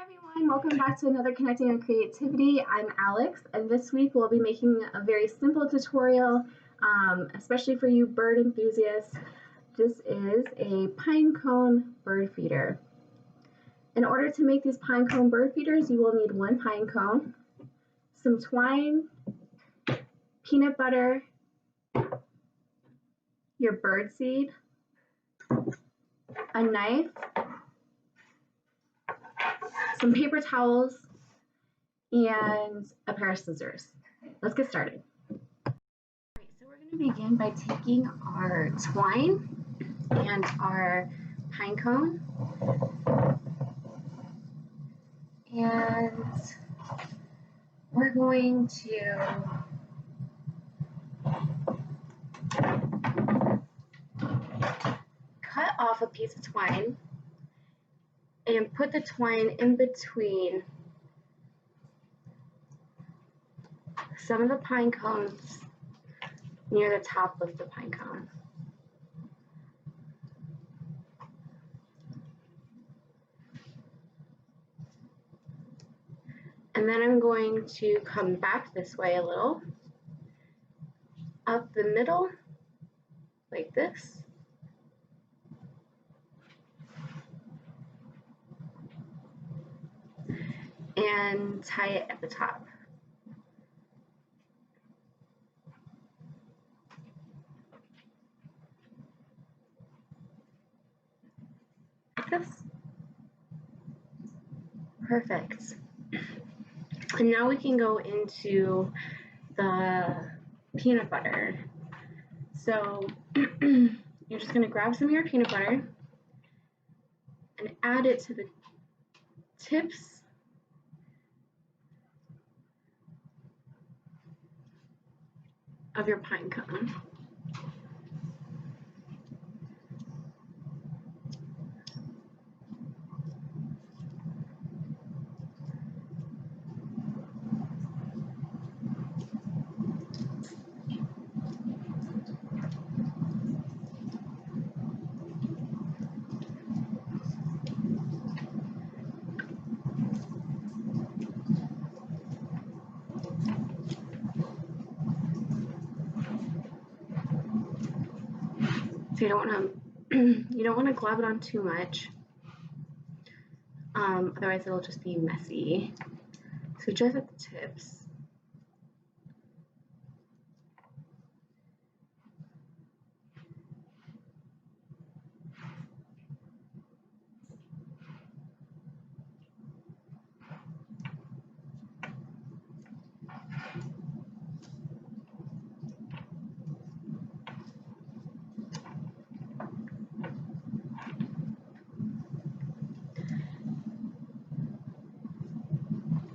everyone, welcome back to another Connecting on Creativity. I'm Alex, and this week we'll be making a very simple tutorial, especially for you bird enthusiasts. This is a pinecone bird feeder. In order to make these pinecone bird feeders, you will need one pinecone, some twine, peanut butter, your bird seed, a knife, some paper towels, and a pair of scissors. Let's get started. All right, so we're going to begin by taking our twine and our pine cone, and we're going to cut off a piece of twine and put the twine in between some of the pine cones near the top of the pine cone. And then I'm going to come back this way a little, up the middle, like this. And tie it at the top. Like this. Perfect. And now we can go into the peanut butter. So you're just going to grab some of your peanut butter and add it to the tips of your pine cone. So you don't want to glab it on too much, otherwise it'll just be messy. So just at the tips.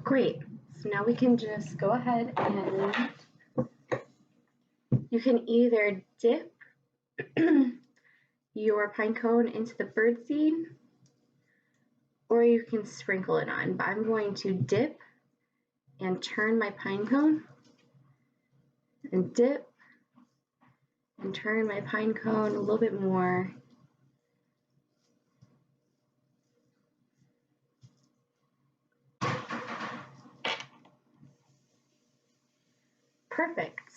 Great, so now we can just go ahead and you can either dip your pine cone into the bird seed or you can sprinkle it on, but I'm going to dip and turn my pine cone and dip and turn my pine cone a little bit more. Perfect.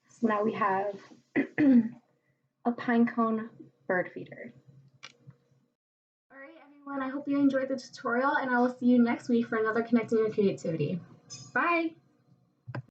So now we have a pinecone bird feeder. All right, everyone, I hope you enjoyed the tutorial, and I will see you next week for another Connecting Your Creativity. Bye.